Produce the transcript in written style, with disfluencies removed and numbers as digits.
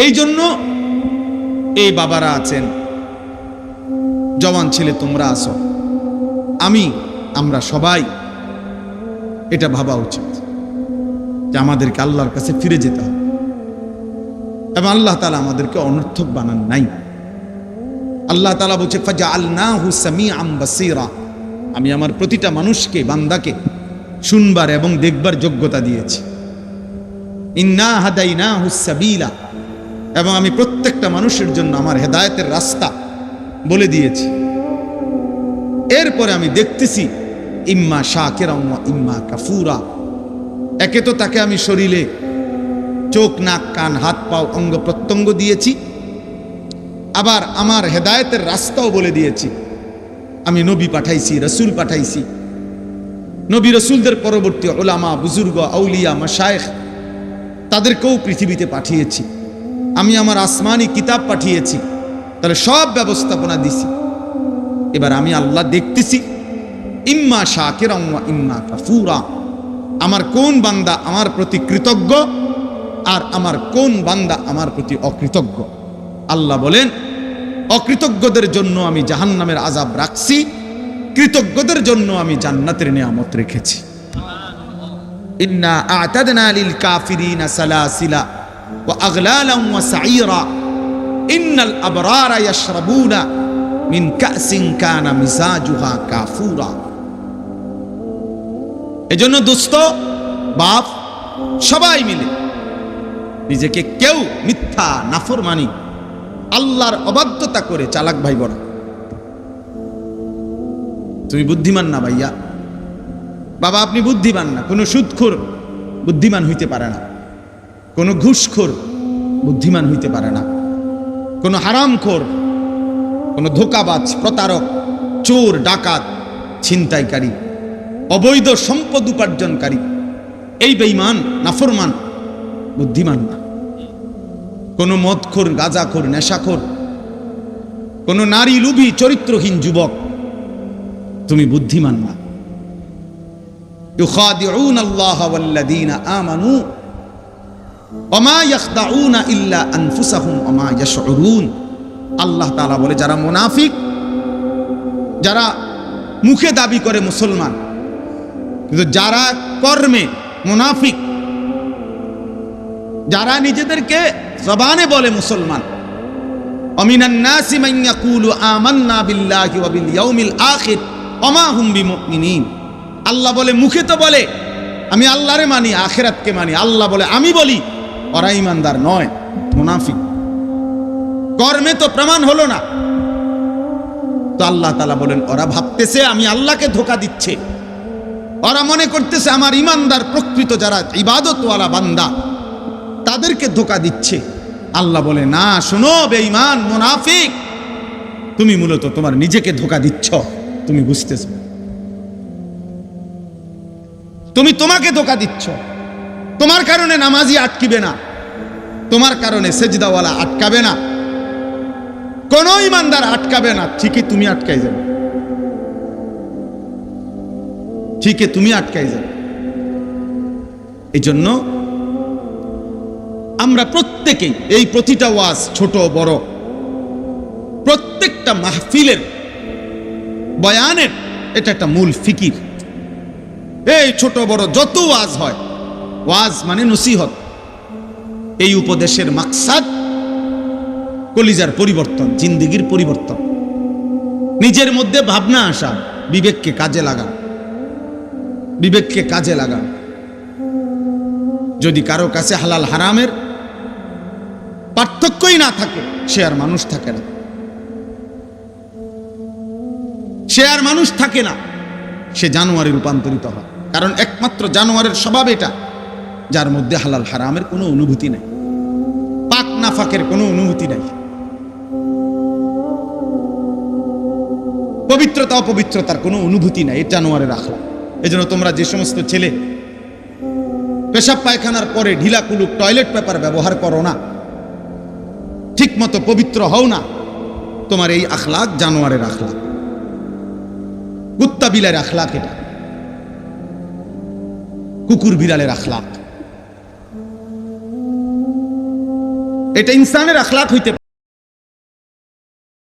এই জন্য এই বাবারা আছেন, জওয়ান ছেলে তোমরা আছো, আমরা সবাই এটা ভাবা উচিত যে আমাদেরকে আল্লাহর কাছে ফিরে যেতে হবে, এবং আল্লাহ তাআলা আমাদেরকে অনর্থক বানান নাই। আল্লাহ তাআলা বলছে ফাজআলনাহু সামিআন বাসীরা, আমি আমার প্রতিটা মানুষকে, বান্দাকে শুনবার এবং দেখবার যোগ্যতা দিয়েছি। ইন্না হাদাইনাহু সাবিলা, এবং আমি প্রত্যেকটা মানুষের জন্য আমার হেদায়েতের রাস্তা বলে দিয়েছি। এরপরে আমি দেখতেছি ইম্মা শাকিরা ওয়া ইম্মা কাফুরা, একে তো তাকে আমি শরীরে চোখ, নাক, কান, হাত, পাও, অঙ্গ প্রত্যঙ্গ দিয়েছি, আবার আমার হেদায়েতের রাস্তাও বলে দিয়েছি। আমি নবী পাঠাইছি, রসুল পাঠাইছি, নবী রসুলদের পরবর্তী উলামা, বুজুর্গ, আউলিয়া, মাশায়েখ তাদেরকেও পৃথিবীতে পাঠিয়েছি। আমি আমার আসমানি কিতাব পাঠিয়েছি, তাহলে সব ব্যবস্থাপনা দিছি। এবার আমি আল্লাহ দেখতেছি ইম্মা শাকিরা ওয়া ইম্মা কাফুরা, আমার কোন বান্দা আমার প্রতি কৃতজ্ঞ আর আমার কোন বান্দা আমার প্রতি অকৃতজ্ঞ। আল্লাহ বলেন অকৃতজ্ঞদের জন্য আমি জাহান্নামের আযাব রাখছি, কৃতজ্ঞদের জন্য আমি জান্নাতের নিয়ামত রেখেছি। ইন্না আ'তাদনা লিল কাফিরিনা সালাসিলা ওয়া আগলালান ওয়া সাঈরা ইন্নাল আবরারা ইয়াশরাবুনা মিন কাসিন কানা মিজাজুহা কাফুরা। এজন্য দোস্ত, বাপ, সবাই মিলে নিজেকে কেউ মিথ্যা, নাফরমানি, আল্লাহর অবাধ্যতা করে চালাক ভাই বড়। তুমি বুদ্ধিমান না ভাইয়া, বাবা আপনি বুদ্ধিমান না। কোনো সুদখোর বুদ্ধিমান হইতে পারে না, কোনো ঘুষখোর বুদ্ধিমান হইতে পারে না, কোনো হারামখোর, কোনো ধোঁকাবাজ, প্রতারক, চোর, ডাকাত, ছিনতাইকারী, অবৈধ সম্পদ উপার্জনকারী, এই বেঈমান, নাফরমান বুদ্ধিমান না। কোনো মদখোর, গাঁজাখোর, নেশাখোর, কোনো নারী লোভী, চরিত্রহীন যুবক, তুমি বুদ্ধিমান না। ইউখাদিউনা আল্লাহ ওয়াল্লাযীনা আমানু ওয়া মা ইয়াখদাউনা ইল্লা আনফুসাহুম ওয়া মা ইয়াশউরুন। আল্লাহ তাআলা বলে যারা মুনাফিক, যারা মুখে দাবি করে মুসলমান কিন্তু যারা কর্মে মুনাফিক, যারা নিজেদেরকে জবানে বলে মুসলমান, আমিনান নাসি মান ইয়াকুলু আমান্না বিল্লাহি ওয়া বিল ইয়াউমিল আখির ওয়া মা হুম বিমুমিনিন। আল্লাহ বলে মুখে তো বলে আমি আল্লাহরে মানি, আখিরাতকে মানি, আল্লাহ বলে আমি বলি, ওরা ঈমানদার নয়, মুনাফিক। কর্মে তো প্রমাণ হলো না। তো আল্লাহ তাআলা বলেন ওরা ভাবতেছে আমি আল্লাহকে ধোঁকা দিচ্ছে, ওরা মনে করতেছে আমার ঈমানদার প্রকৃত যারা ইবাদতওয়ালা বান্দা তাদেরকে ধোঁকা দিচ্ছে। আল্লাহ বলে না, শোনো বেঈমান, মুনাফিক, তুমি মূলত তোমার নিজেকে ধোঁকা দিচ্ছ, তুমি বুঝতেছ। তুমি তোমাকে ধোঁকা দিচ্ছ। তোমার কারণে নামাজি আটকিবে না, তোমার কারণে সেজদাওয়ালা আটকাবে না, কোন ঈমানদার আটকাবে না। ঠিকই তুমি আটকাই যাবে, ঠিকই তুমি আটকাই যাবে। এই জন্য আমরা প্রত্যেকেই এই প্রতিটা ওয়াজ, ছোট বড়, প্রত্যেকটা মাহফিলের বয়ানের এটা একটা মূল ফিকির। এই ছোট বড় যত ওয়াজ হয়, ওয়াজ মানে নসিহত। এই উপদেশের মাকসাদ কলিজার পরিবর্তন, জিন্দেগির পরিবর্তন, নিজের মধ্যে ভাবনা আসা, বিবেককে কাজে লাগান, বিবেককে কাজে লাগান। যদি কারো কাছে হালাল হারামের পার্থক্যই না থাকে, সে আর মানুষ থাকে না, সে আর মানুষ থাকে না, সে জানোয়ারে রূপান্তরিত হয়। কারণ একমাত্র জানোয়ারের স্বভাব এটা, যার মধ্যে হালাল হারামের কোনো অনুভূতি নাই, পাক নাফাকের কোনো অনুভূতি নাই, পবিত্রতা অপবিত্রতার কোনো অনুভূতি নাই। এটা জানোয়ারের আখলাক। এজন্য তোমরা যে সমস্ত ছেলে পেশাব পায়খানার পরে ঢিলা কুলুক টয়লেট পেপার ব্যবহার করো না, ঠিক মতো পবিত্র হও না, তোমার এই আখলাক জানোয়ারের আখলাক, কুত্তা বিলার আখলাক, এটা কুকুর বিড়ালের আখলাক। এটা ইনসানের আখলাক হইতে